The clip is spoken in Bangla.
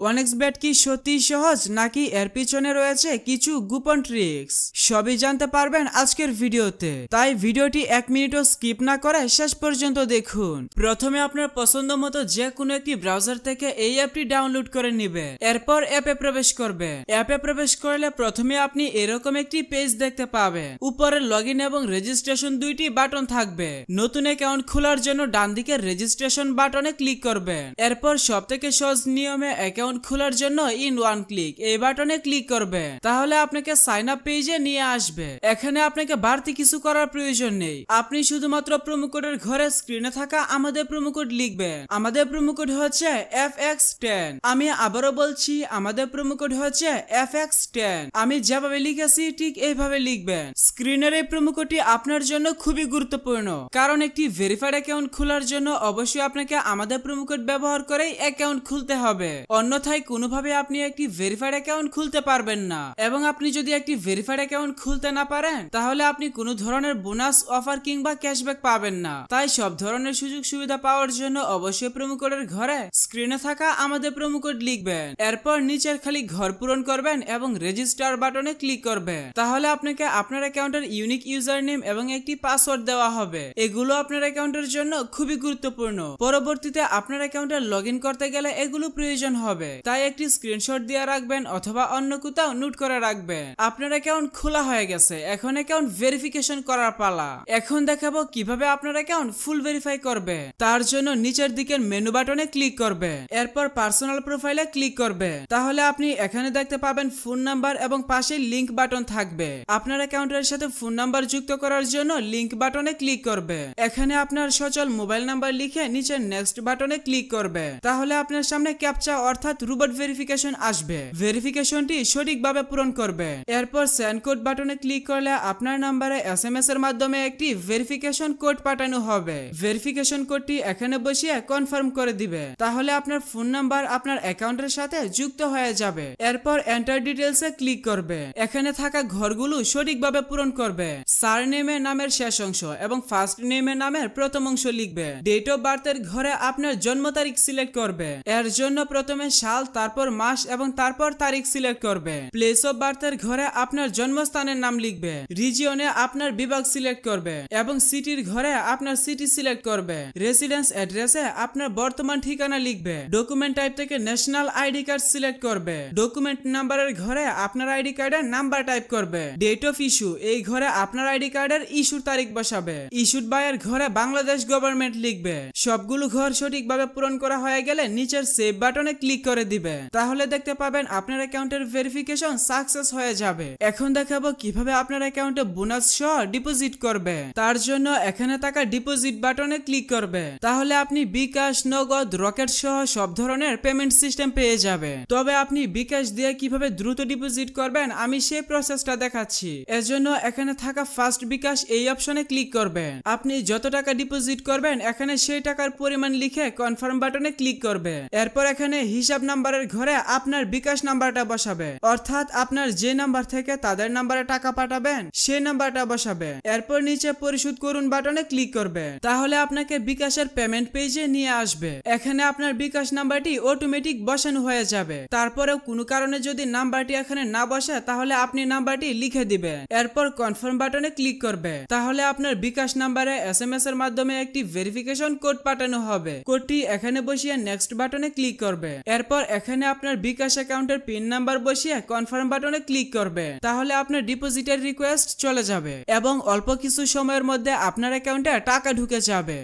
OneXBet কি সত্যি সহজ নাকি এর পিছনে রয়েছে কিছু গোপন ট্রিক্স সবই জানতে পারবেন আজকের ভিডিওতে। তাই ভিডিওটি 1 মিনিটও স্কিপ না করে শেষ পর্যন্ত দেখুন। প্রথমে আপনার পছন্দ মতো যে কোনো একটি ব্রাউজার থেকে এই অ্যাপটি ডাউনলোড করে নেবে। এরপর অ্যাপে প্রবেশ করবে। অ্যাপে প্রবেশ করলে প্রথমে আপনি এরকম একটি পেজ দেখতে পাবেন। উপরে লগইন এবং রেজিস্ট্রেশন দুইটি বাটন থাকবে। নতুন অ্যাকাউন্ট খোলার জন্য ডান দিকের রেজিস্ট্রেশন বাটনে ক্লিক করবেন। এরপর সবথেকে সহজ নিয়মে অ্যাকাউন্ট খোলার জন্য ইন ওয়ান ক্লিক এই বাটনে ক্লিক করবে। তাহলে আপনাকে সাইন আপ পেজে নিয়ে আসবে। এখানে আপনাকে বাড়তি কিছু করার প্রয়োজন নেই। আপনি শুধুমাত্র প্রোমো কোডের ঘরে স্ক্রিনে থাকা আমাদের প্রোমো কোড লিখবেন। আমাদের প্রোমো কোড হচ্ছে FX10। আমি আবারও বলছি, আমাদের প্রোমো কোড হচ্ছে FX10। আমি যেভাবে লিখেছি ঠিক এইভাবে লিখবেন। স্ক্রিনের এই প্রোমো কোডটি আপনার জন্য খুবই গুরুত্বপূর্ণ, কারণ একটি ভেরিফাইড অ্যাকাউন্ট খোলার জন্য অবশ্যই আপনাকে আমাদের প্রোমো কোড ব্যবহার করেই অ্যাকাউন্ট খুলতে হবে। অন্যথায় কোনোভাবে আপনি একটি ভেরিফাইড অ্যাকাউন্ট খুলতে পারবেন না। এবং আপনি যদি একটি ভেরিফাইড অ্যাকাউন্ট খুলতে না পারেন তাহলে আপনি কোনো ধরনের বোনাস অফার কিংবা ক্যাশব্যাক পাবেন না। তাই সব ধরনের সুযোগ সুবিধা পাওয়ার জন্য অবশ্যই প্রোমো কোডের ঘরে স্ক্রিনে থাকা আমাদের প্রোমো কোড লিখবেন। এরপর নিচের খালি ঘর পূরণ করবেন এবং রেজিস্টার বাটনে ক্লিক করবেন। তাহলে আপনাকে আপনার অ্যাকাউন্টের ইউনিক ইউজার নেম এবং একটি পাসওয়ার্ড দেওয়া হবে। এগুলো আপনার অ্যাকাউন্টের জন্য খুবই গুরুত্বপূর্ণ। পরবর্তীতে আপনার অ্যাকাউন্টে লগইন করতে গেলে এগুলো প্রয়োজন হবে। তাই একটি স্ক্রিনশট দিয়ে রাখবেন অথবা অন্য কোথাও নোট করে রাখবেন। আপনার অ্যাকাউন্ট খোলা হয়ে গেছে, এখন অ্যাকাউন্ট ভেরিফিকেশন করার পালা। এখন দেখাবো কিভাবে আপনার অ্যাকাউন্ট ফুল ভেরিফাই করবে। তার জন্য নিচের দিকের মেনু বাটনে ক্লিক করবে। এরপর পার্সোনাল প্রোফাইলে ক্লিক করবে। তাহলে আপনি এখানে দেখতে পাবেন ফোন নাম্বার এবং পাশে লিংক বাটন থাকবে। আপনার অ্যাকাউন্টের সাথে ফোন নাম্বার যুক্ত করার জন্য লিংক বাটনে ক্লিক করবে। এখানে আপনার সচল মোবাইল নাম্বার লিখে নিচে নেক্সট বাটনে ক্লিক করবে। তাহলে আপনার সামনে ক্যাপচা অর্থাৎ রোবট ভেরিফিকেশন আসবে। ভেরিফিকেশনটি সঠিকভাবে পূরণ করবে। এরপর সেন্ড কোড বাটনে ক্লিক করলে আপনার নাম্বারে SMS এর মাধ্যমে একটি ভেরিফিকেশন কোড পাঠানো হবে। ভেরিফিকেশন কোডটি এখানে বসিয়ে কনফার্ম করে দিবে। তাহলে আপনার ফোন নাম্বার আপনার অ্যাকাউন্টের সাথে যুক্ত হয়ে যাবে। এরপর এন্টার ডিটেইলসে ক্লিক করবে। এখানে থাকা ঘরগুলো সঠিকভাবে পূরণ করবে। সারনেমে নামের শেষ অংশ এবং ফার্স্ট নেমে নামের প্রথম অংশ লিখবে। ডেট অফ বার্থের ঘরে আপনার জন্ম তারিখ সিলেক্ট করবে। এর জন্য প্রথমে সাল, তারপর মাস এবং তারপর তারিখ সিলেক্ট করবে। প্লেস অফ বার্থের ঘরে আপনার জন্মস্থানের নাম লিখবে। রিজিয়নে আপনার বিভাগ সিলেক্ট করবে এবং সিটির ঘরে আপনার সিটি সিলেক্ট করবে। রেসিডেন্স অ্যাড্রেসে আপনার বর্তমান ঠিকানা লিখবে। ডকুমেন্ট টাইপ থেকে ন্যাশনাল আইডি কার্ড সিলেক্ট করবে। ডকুমেন্ট নাম্বারের ঘরে আপনার আইডি কার্ডের নাম্বার টাইপ করবে। ডেট অফ ইস্যু এই ঘরে আপনার আইডি কার্ডের ইস্যুর তারিখ বসাবে। ইস্যুড বাই এর ঘরে বাংলাদেশ গভর্নমেন্ট লিখবে। সবগুলো ঘর সঠিকভাবে পূরণ করা হয়ে গেলে নিচের সেভ বাটনে ক্লিক করে দিবে। তাহলে দেখতে পাবেন আপনার অ্যাকাউন্টের ভেরিফিকেশন সাকসেস হয়ে যাবে। এখন দেখাবো কিভাবে আপনার অ্যাকাউন্টে বোনাস সহ ডিপোজিট করবে। তার জন্য এখানে থাকা ডিপোজিট বাটনে ক্লিক করবে। তাহলে আপনি বিকাশ, নগদ, রকেট সহ সব ধরনের পেমেন্ট সিস্টেম পেয়ে যাবে। তবে আপনি বিকাশ দিয়ে কিভাবে দ্রুত ডিপোজিট করবেন আমি সেই প্রসেসটা দেখাচ্ছি। এজন্য এখানে থাকা ফার্স্ট বিকাশ এই অপশনে ক্লিক করবেন। আপনি যত টাকা ডিপোজিট করবেন এখানে সেই টাকার পরিমাণ লিখে কনফার্ম বাটনে ক্লিক করবে। এরপর এখানে হিসাব নাম্বারের ঘরে আপনার বিকাশ নাম্বারটা বসাবে, অর্থাৎ আপনার যে নাম্বার থেকে তাদের নাম্বারে টাকা পাঠাবেন সেই নাম্বারটা বসাবে। এরপর নিচে পরিশোধ করুন বাটনে ক্লিক করবে। তাহলে আপনাকে বিকাশের পেমেন্ট পেজে নিয়ে আসবে। এখানে আপনার বিকাশ নাম্বারটি অটোমেটিক বসানো হয়ে যাবে। তারপরেও কোনো কারণে যদি নাম্বারটি এখানে না বসে তাহলে আপনি নাম্বারটি লিখে দিবেন। এরপর কনফার্ম বাটনে ক্লিক করবে। তাহলে আপনার বিকাশ নাম্বারে SMS এর মাধ্যমে একটি ভেরিফিকেশন কোড পাঠানো হবে। কোডটি এখানে বসিয়ে নেক্সট বাটনে ক্লিক করবে। এরপর এখানে আপনার বিকাশ অ্যাকাউন্টের পিন নাম্বার বসিয়ে কনফার্ম বাটনে ক্লিক করবে। তাহলে আপনার ডিপোজিটের রিকোয়েস্ট চলে যাবে এবং অল্প কিছু সময়ের মধ্যে আপনার অ্যাকাউন্টে টাকা ঢুকে যাবে।